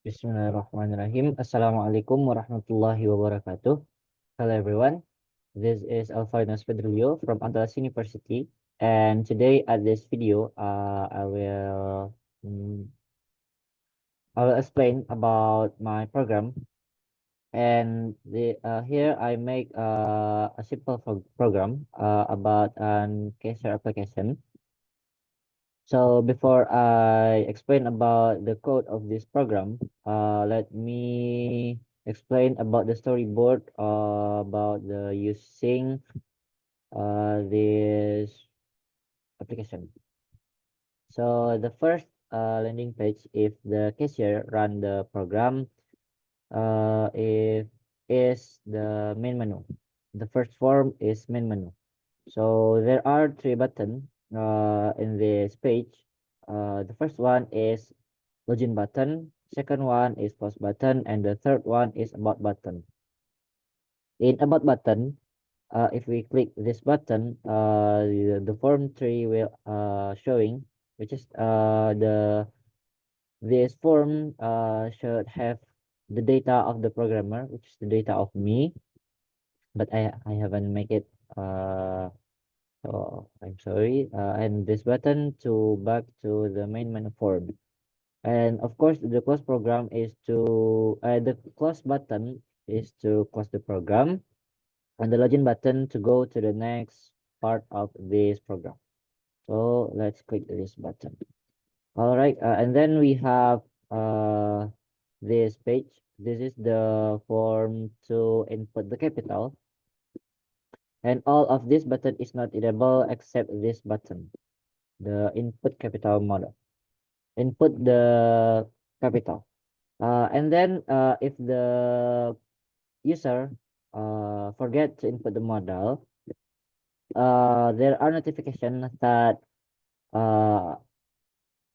Bismillahirrahmanirrahim. Assalamualaikum warahmatullahi wabarakatuh. Hello everyone. This is Alfredo Pedrillo from Andalas University, and today at this video, mm, I will explain about my program. And here I make a simple program about an cashier application. So before I explain about the code of this program, let me explain about the storyboard about the using this application. So the first landing page, if the cashier run the program, if is the main menu. The first form is main menu. So there are three buttons in this page. The first one is login button, second one is pause button, and the third one is about button. In about button, if we click this button, the form tree will showing, which is this form should have the data of the programmer, which is the data of me, but I haven't make it. So I'm sorry. And this button to back to the main menu form. And of course, the close program is to the close button is to close the program, and the login button to go to the next part of this program. So let's click this button. All right, and then we have this page. This is the form to input the capital, and all of this button is not editable except this button, the input capital model. Input the capital. And then if the user forget to input the model, there are notifications that uh,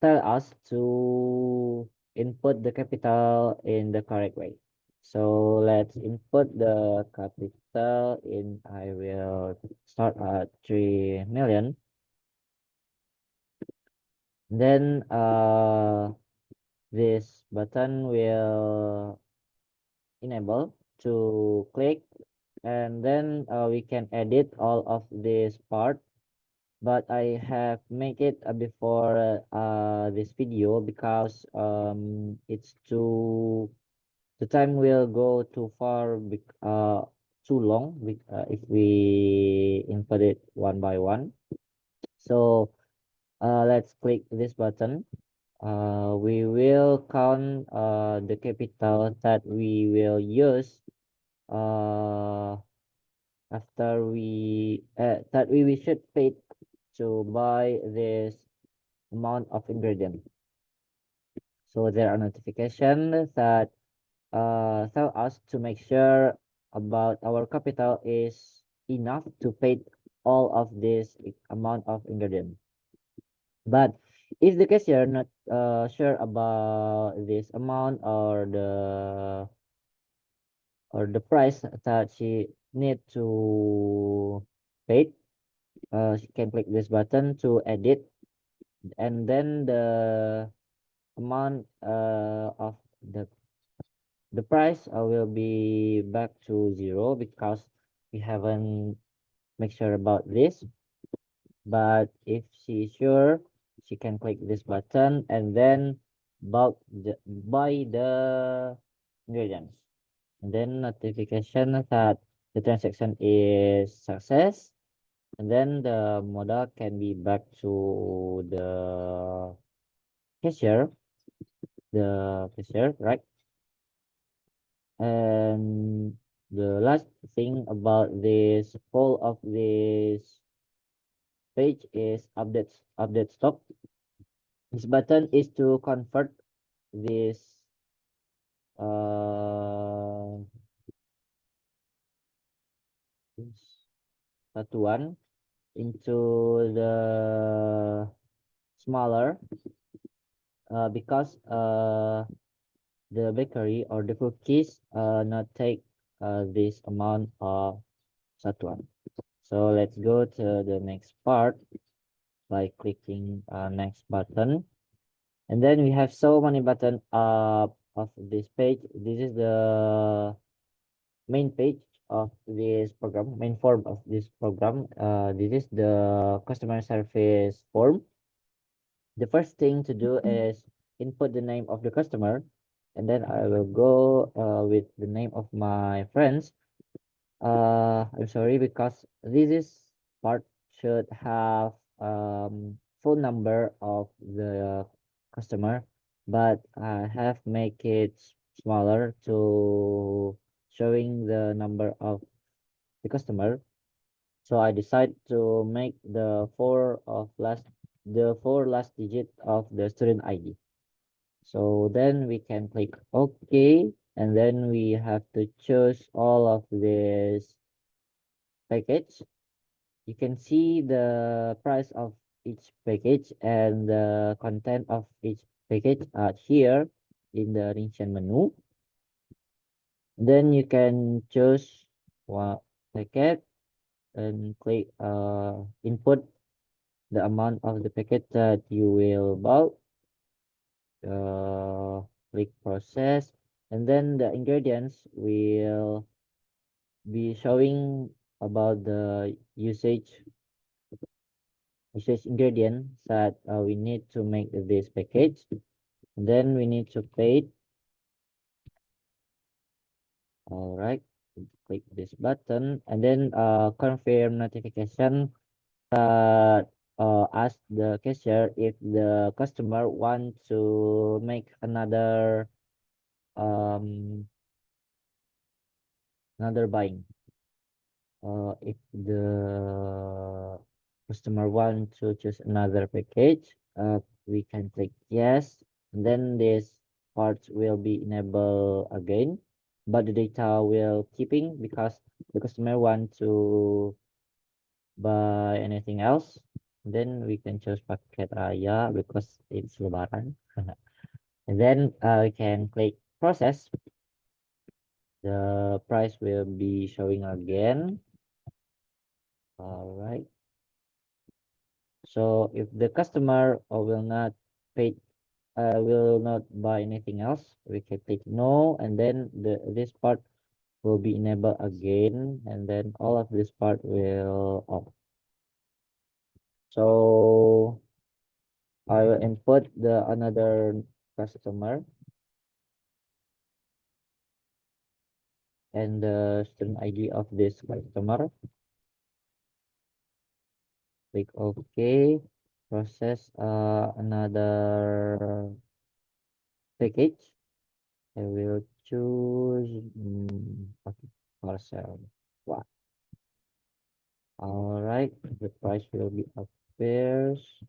tell us to input the capital in the correct way. So let's input the capital in, I will start at 3 million. Then this button will enable to click, and then we can edit all of this part, but I have make it before this video because it's too, the time will go too far, too long if we input it one by one. So let's click this button. We will count the capital that we will use after we should pay to buy this amount of ingredient. So there are notifications that tell us to make sure about our capital is enough to pay all of this amount of ingredient. But if the cashier not sure about this amount or the price that she need to pay, she can click this button to edit, and then the amount of the price will be back to zero because we haven't make sure about this. But if she's sure, she can click this button and then buy the ingredients, and then notification that the transaction is success, and then the model can be back to cashier the cashier, right? And the last thing about this whole of this page is update stock. This button is to convert this uh satuan into the smaller because the bakery or the cookies not take this amount of satuan. So let's go to the next part by clicking next button, and then we have so many button of this page. This is the main page of this program, main form of this program. This is the customer service form. The first thing to do is input the name of the customer, and then I will go with the name of my friends. I'm sorry because this is part should have phone number of the customer, but I have make it smaller to showing the number of the customer. So I decide to make the four last digit of the student ID. So then we can click OK, and then we have to choose all of this package. You can see the price of each package and the content of each package here in the Rinchen menu. Then you can choose one packet and click input the amount of the packet that you will buy. Click process, and then the ingredients will be showing about the usage ingredients that we need to make this package. Then we need to pay it. All right, click this button, and then confirm notification that ask the cashier if the customer want to make um another buying. If the customer want to choose another package, we can click yes, and then this part will be enabled again, but the data will keeping because the customer want to buy anything else. Then we can choose paket raya because it's lebaran. And then we can click process. The price will be showing again. All right. So if the customer will not buy anything else, we can click no, and then this part will be enabled again, and then all of this part will off. So I will input the another customer and the student ID of this customer. Click OK. Process another package. I will choose okay, parcel. Wow. All right, the price will be appears.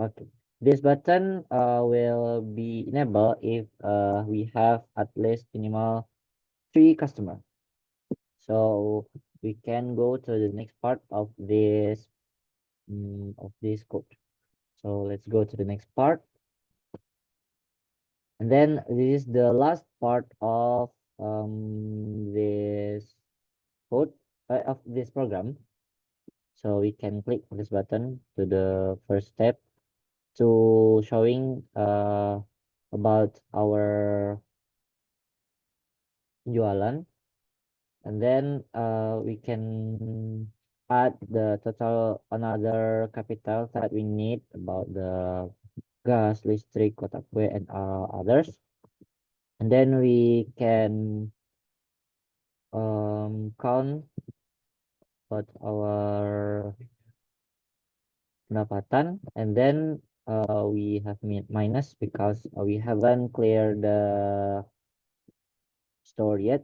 Okay, this button will be enabled if we have at least minimal 3 customers. So we can go to the next part of this code. So let's go to the next part. And then this is the last part of this code of this program. So we can click this button to the first step to showing about our jualan, and then we can add the total another capital that we need about the gas, listrik, kotak kue, and others, and then we can count about our pendapatan, and then we have minus because we haven't cleared the store yet.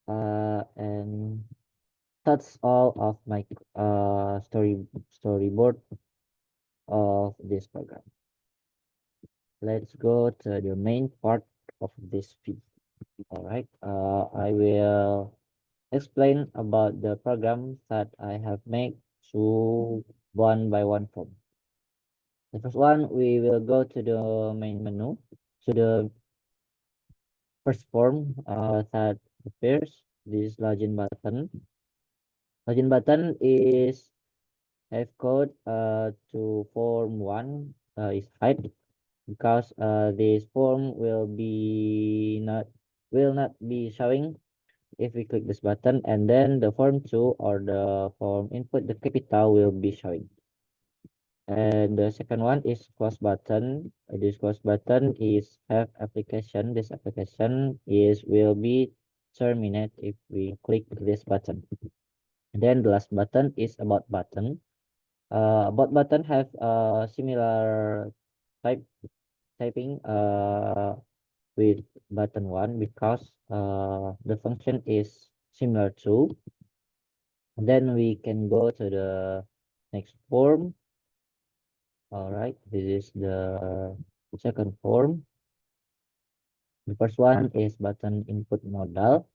And that's all of my storyboard of this program. Let's go to the main part of this video. All right. I will explain about the program that I have made to one by one form. The first one, we will go to the main menu, to the first form that appears. This login button. Login button is F code to form one is height, because this form will not be showing if we click this button, and then the form 2 or the form input, the capital, will be showing. And the second one is close button. This close button is have application. This application is will be terminate if we click this button. And then the last button is about button. About button have similar type typing with button one, because the function is similar to. And then we can go to the next form. All right, this is the second form. The first one is button input modal.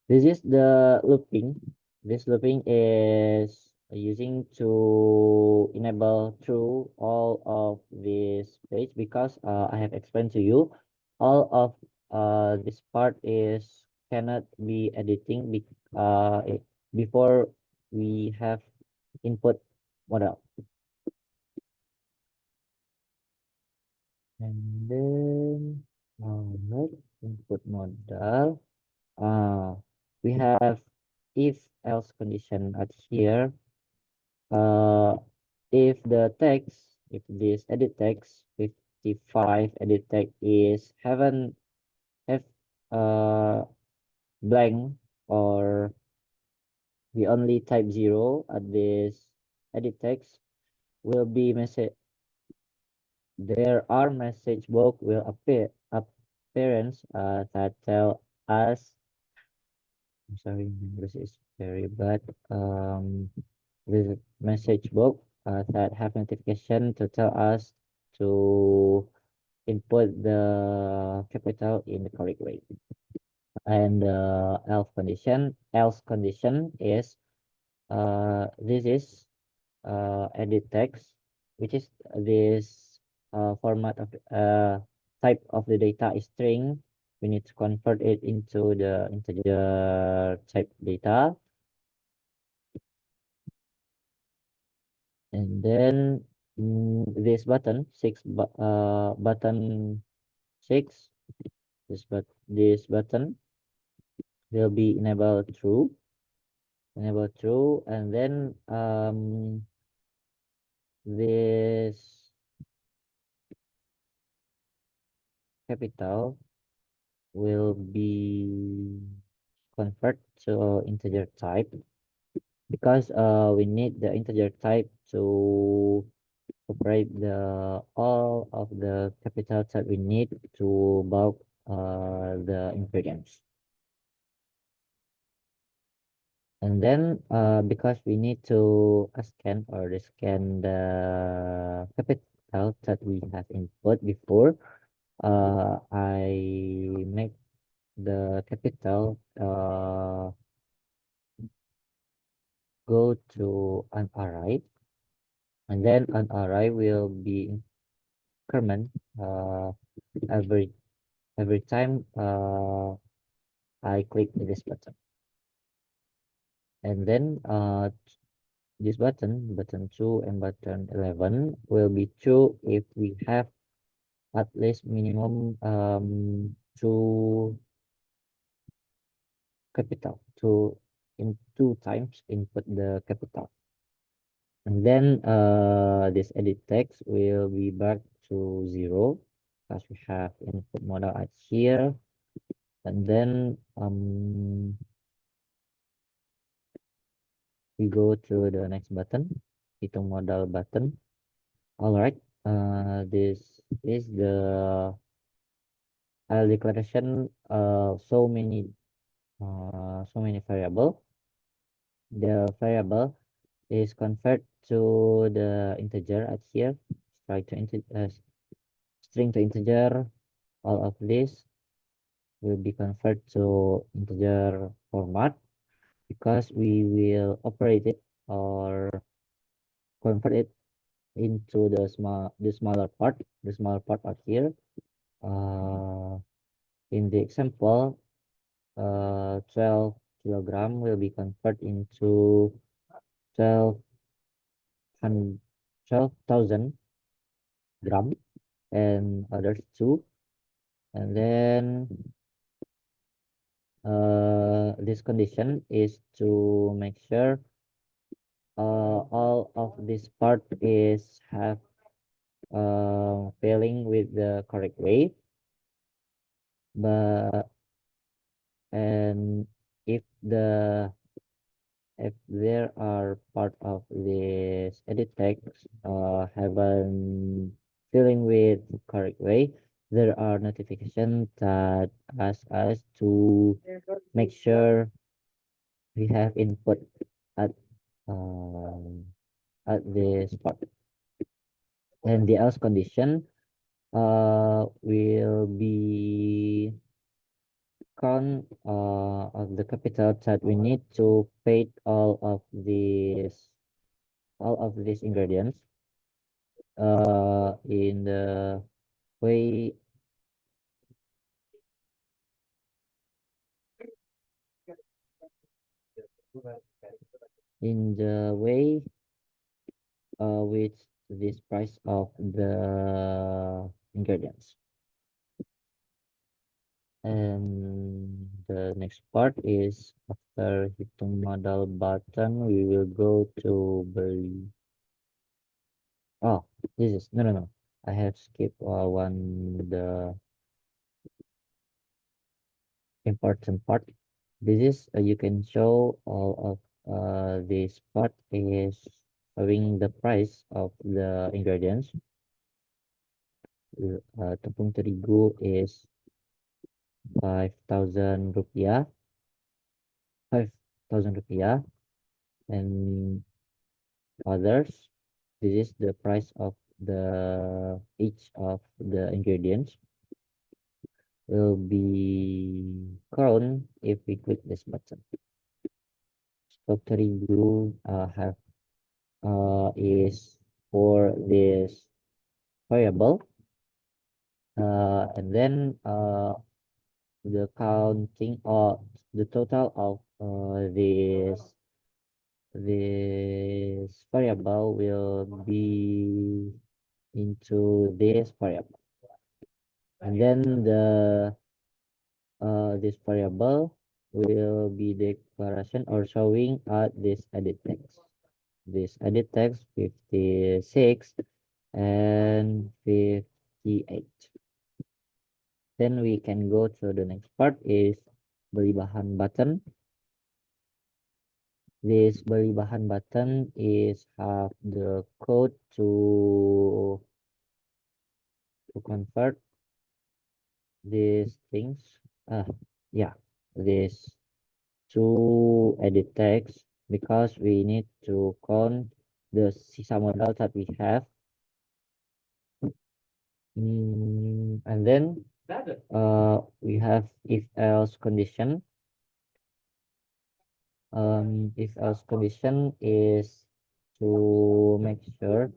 This is the looping. This looping is using to enable through all of this page, because I have explained to you all of this part is cannot be editing before we have input model. And then alright, input model. Uh, we have if else condition at here. Uh, if the text, if this edit text 55 edit text is haven't have blank, or we only type 0 at this edit text, will be message. There are message box will appearance that tell us. I'm sorry, English is very bad. This message box that have notification to tell us to input the capital in the correct way. And else condition is this is edit text, which is this format of type of the data is string. We need to convert it into the integer type data. And then this button button 6, this button will be enabled true, and then this capital will be convert to integer type, because we need the integer type to operate the all of the capital that we need to bulk the ingredients. And then because we need to scan or scan the capital that we have input before, I make the capital go to an array, and then an array will be increment every time I click this button. And then this button 2 and button 11 will be true if we have at least minimum 2 capital, in 2 times input the capital. And then this edit text will be back to 0, because we have input model at here. And then we go to the next button, hitung modal button. All right, this is the declaration so many variable. The variable is convert to the integer at here, string to integer. All of this will be convert to integer format, because we will operate it or convert it into the smaller part out here. In the example, 12 kilogram will be converted into 12 12,000 gram and others too. And then this condition is to make sure all of this part is have failing with the correct way, but and if the if there are part of this edit text haven't filling with correct way, there are notifications that ask us to make sure we have input at um, at this part. And the else condition will be count of the capital that we need to pay all of these ingredients in the way in the way with this price of the ingredients. And the next part is after hitting model button, we will go to beli. Oh, this is no. I have skipped one the important part. This is you can show all of this part is showing the price of the ingredients. Tepung terigu is 5,000 rupiah, 5,000 rupiah, and others. This is the price of the each of the ingredients will be crown if we click this button. Stock terigu have is for this variable, and then the counting of the total of this variable will be into this variable, and then this variable will be declaration or showing at this edit text. This edit text 56 and 58. Then we can go to the next part is beli bahan button. This beli bahan button is have the code to convert these things. Yeah, this to edit text because we need to count the sisa modal that we have. And then we have if else condition. If else condition is to make sure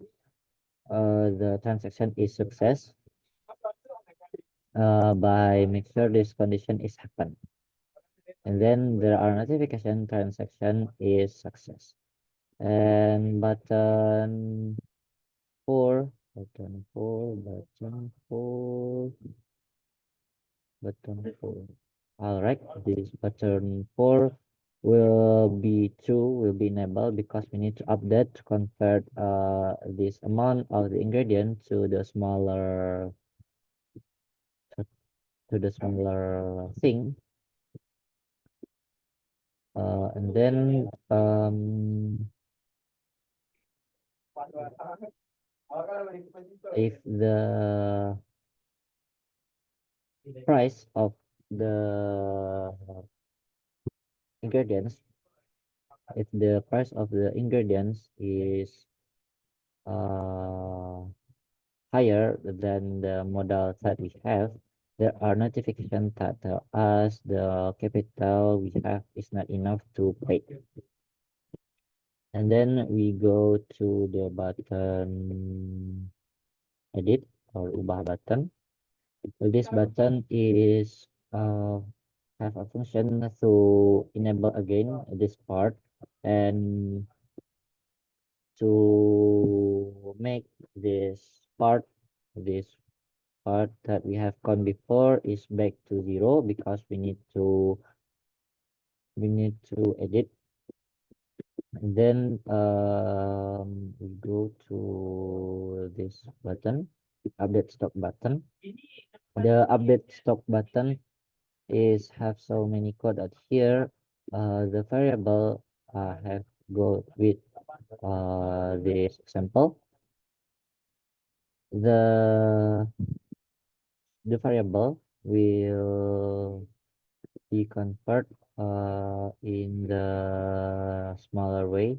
the transaction is success by make sure this condition is happen, and then there are notification transaction is success. And button 4 all right, this button 4 will be enabled because we need to update to convert this amount of the ingredient to the smaller thing. And then if the price of the ingredients if the price of the ingredients is uh, higher than the model that we have, there are notifications that tell us the capital we have is not enough to pay. And then we go to the button edit or ubah button. This button is have a function to enable again this part, and to make this part that we have gone before is back to 0 because we need to edit. And then we go to this button, update stock button. The update stock button is have so many code out here. The variable have go with this example. The variable will be convert in the smaller way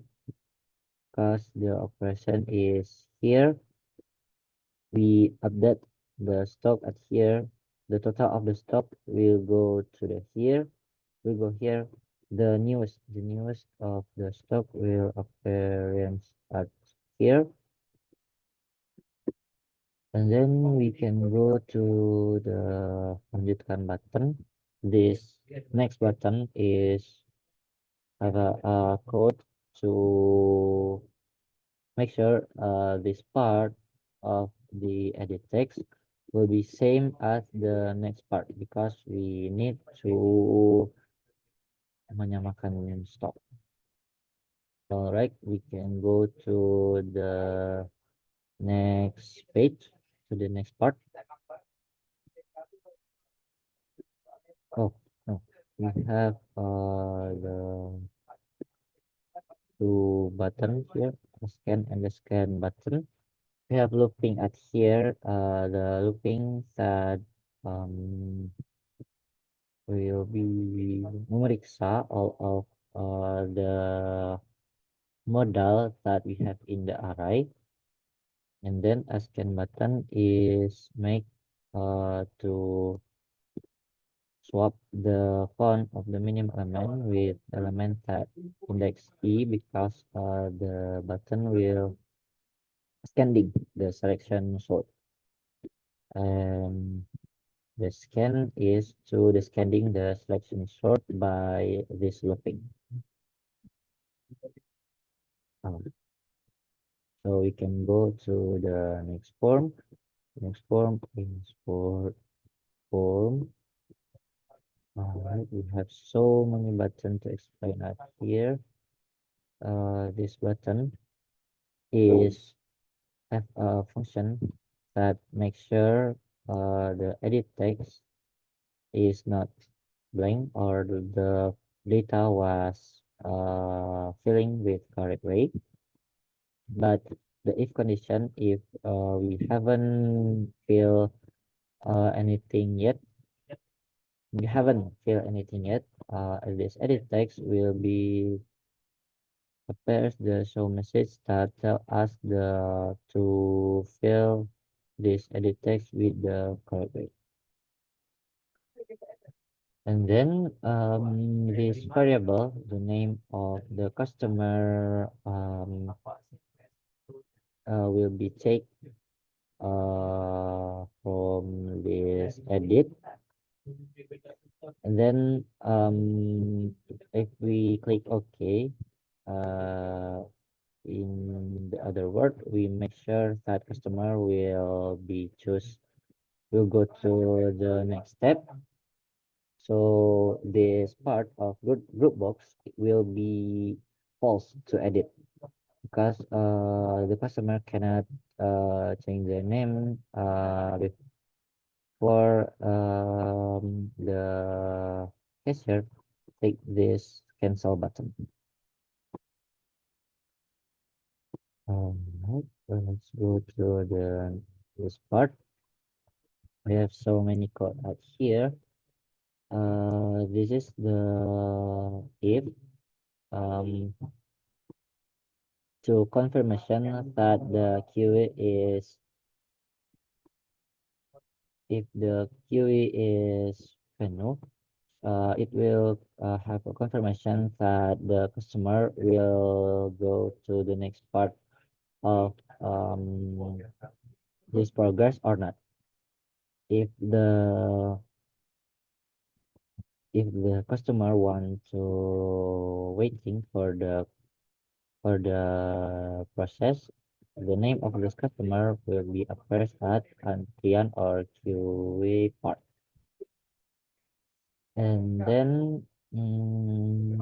because the operation is here. We update the stock at here. The total of the stock will go to the here. We go here. The newest of the stock will appearance at here. And then we can go to the lanjutkan button. This next button is have a code to make sure this part of the edit text will be same as the next part because we need to menyamakan stock. All right, we can go to the next page, to the next part. Oh, no, we have the two buttons here, the scan and the scan button. We have looping at here. The looping that will be memeriksa all of the modal that we have in the array. And then a scan button is make to swap the font of the minimum element with element that index e because the button will scanning the selection sort, and the scan is to the scanning the selection sort by this looping. So we can go to the next form. Next form is for form. We have so many buttons to explain out here. This button is have a function that makes sure the edit text is not blank or the data was filling with correct way. But the if condition, if we haven't fill anything yet, this edit text will be appears the show message that tell us to fill this edit text with the correct way. And then this variable, the name of the customer will be take from this edit. And then if we click OK, in the other word, we make sure that customer will go to the next step. So this part of group box will be false to edit because the customer cannot change their name before the cashier take this cancel button. Right, so let's go to this part. We have so many code out here. This is the if to confirmation that the QE is if the QE is penuh, it will have a confirmation that the customer will go to the next part of this progress or not. If the customer want to waiting for the for the process, the name of this customer will be appears at antrian or QA part. And then mm,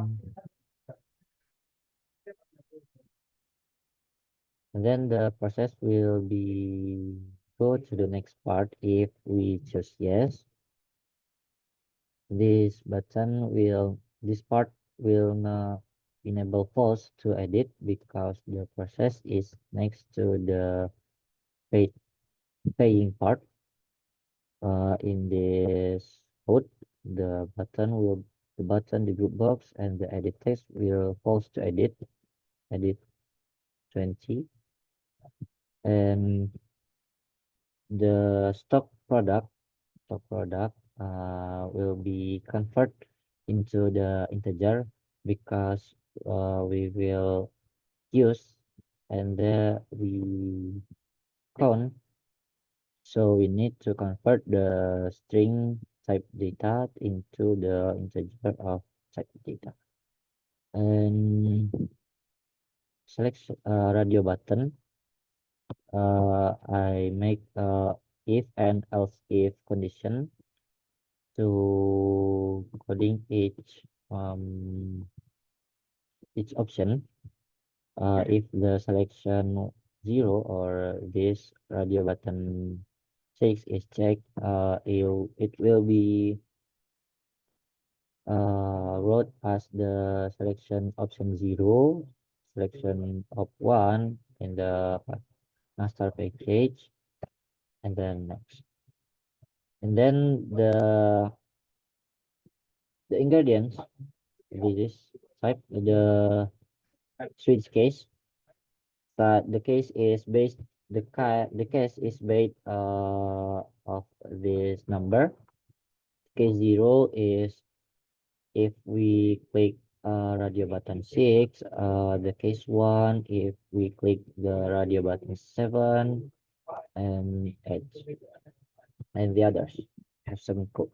the process will be go to the next part. If we choose yes, this part will not enable false to edit because the process is next to the pay, paying part. In this code, the button, the group box, and the edit text will false to edit 20, and the stock product will be convert into the integer because we will use and we count, so we need to convert the string type data into the integer of type data. And select radio button. I make if and else if condition to coding each option. If the selection 0 or this radio button 6 is checked, it will be wrote as the selection option 0, selection of 1 in the master package, and then next. And then the ingredients, this is type the switch case, but the case is based of this number. Case 0 is if we click radio button 6, the case 1 if we click the radio button 7, and 8, and the others have some code.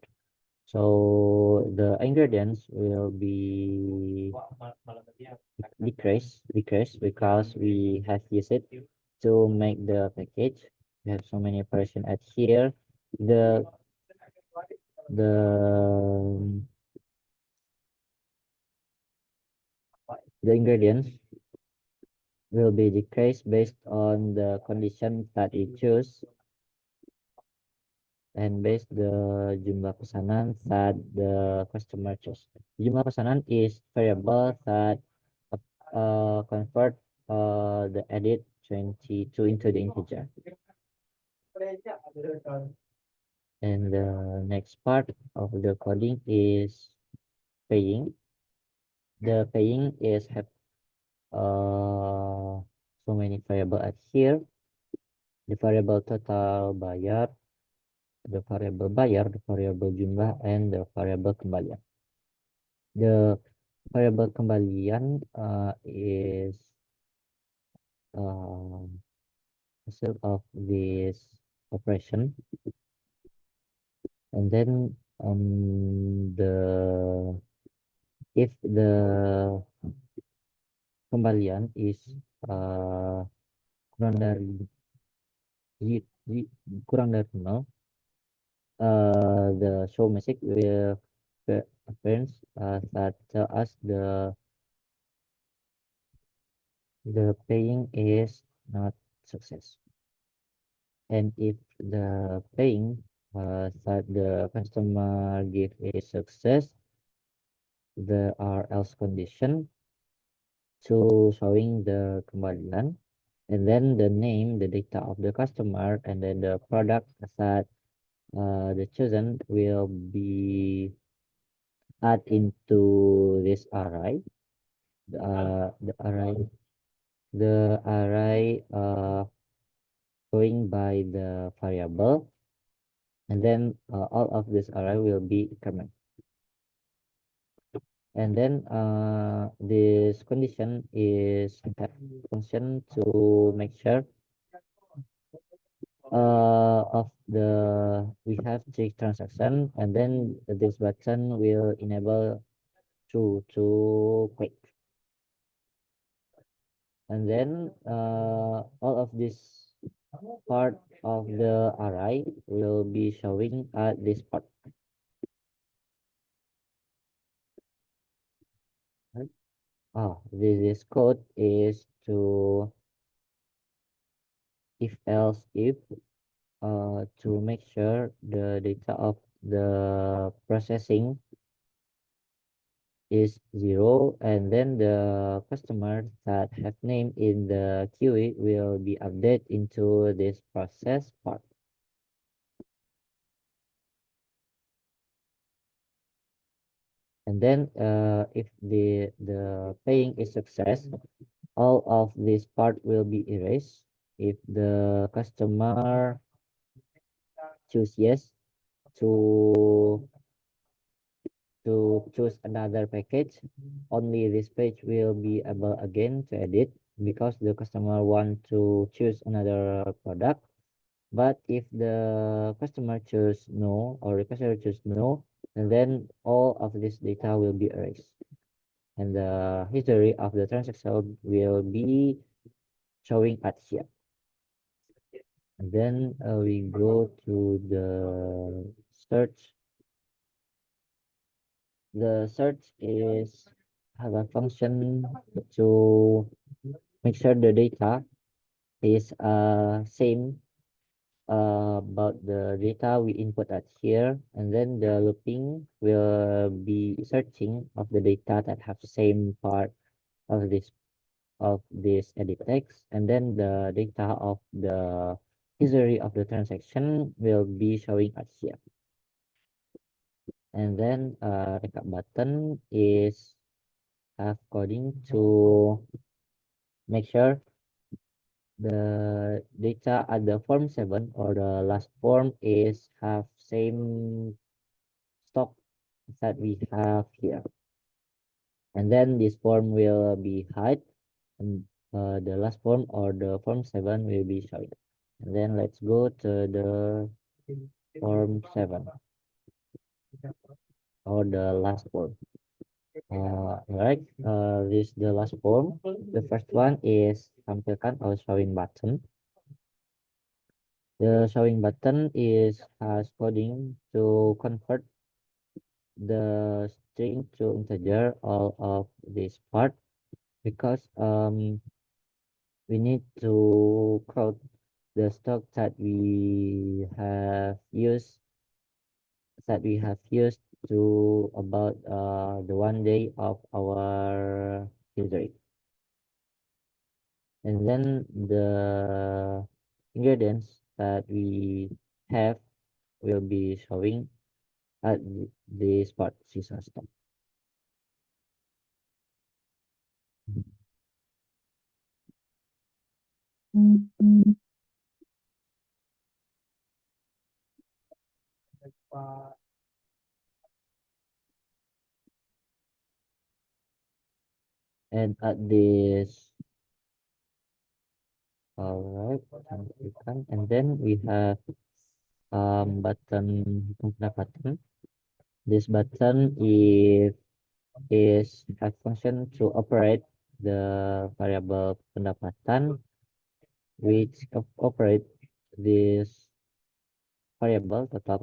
So the ingredients will be decreased because we have used it to make the package. We have so many operation at here. The the ingredients will be decreased based on the condition that it choose and based the jumlah pesanan that the customer choose. Jumlah pesanan is variable that convert the edit 22 into the integer. And the next part of the coding is paying. The paying is have so many variable at here. The variable total bayar, the variable jumlah, and the variable kembalian. The variable kembalian is result of this operation, and then if the kembalian is kurang dari kurang dari 0, the show message will appearance that tell us the paying is not success. And if the paying that the customer give is success, there are else condition to showing the kembalian, and then the name, the data of the customer, and then the product that the chosen will be add into this array. The array going by the variable, and then all of this array will be increment. And then this condition is function to make sure of the we have check transaction, and then this button will enable to quick. and then all of this part of the array will be showing at this part. Right? This code is to if else if to make sure the data of the processing is 0, and then the customers that have name in the queue will be updated into this process part. And then if the paying is success, all of this part will be erased. If the customer choose yes to choose another package, only this page will be able again to edit because the customer want to choose another product. But if the customer choose no, or the customer choose no, and then all of this data will be erased, and the history of the transaction will be showing at here. And then we go to the search. The search is have a function to make sure the data is same about the data we input at here, and then the looping will be searching of the data that have same part of this edit text, and then the data of the history of the transaction will be showing at here. And then recap button is have coding to make sure the data at the form 7 or the last form is have same stock that we have here, and then this form will be hide, and the last form or the form 7 will be showing. And then let's go to the form 7 or the last form. Right, this the last form. The first one is tampilkan or showing button. The showing button is has coding to convert the string to integer all of this part, because we need to code the stock that we have used to about the 1 day of our history. And then the ingredients that we have will be showing at this part season stock. And at this, all right, and then we have button button. This button is has function to operate the variable pendapatan, which operate this variable total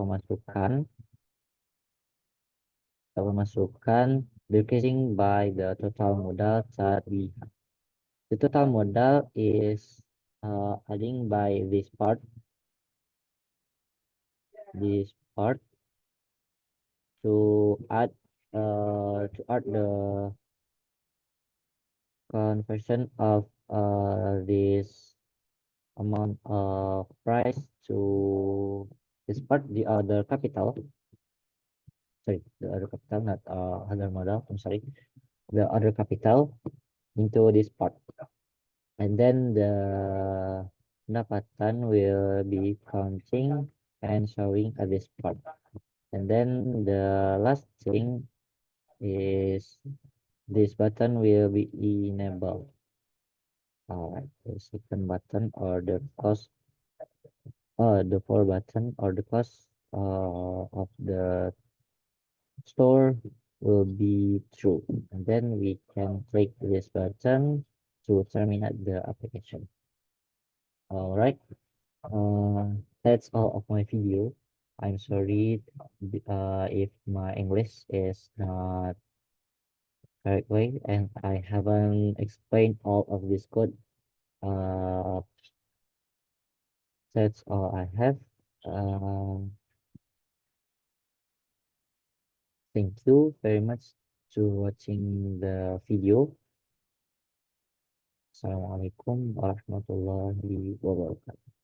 pemasukan decreasing by the total modal that we have. The total modal is adding by this part to add the conversion of this amount of price to this part, the other capital, sorry, the other capital, not other model, I'm sorry, the other capital into this part. And then the pendapatan will be counting and showing at this part. And then the last thing is this button will be enabled. All right, the second button or the cost, the for button or the cost of the store will be true, and then we can click this button to terminate the application. All right. Uh, that's all of my video. I'm sorry if my English is not correct way and I haven't explained all of this code. Uh, that's all I have. Thank you very much to watching the video. Assalamualaikum warahmatullahi wabarakatuh.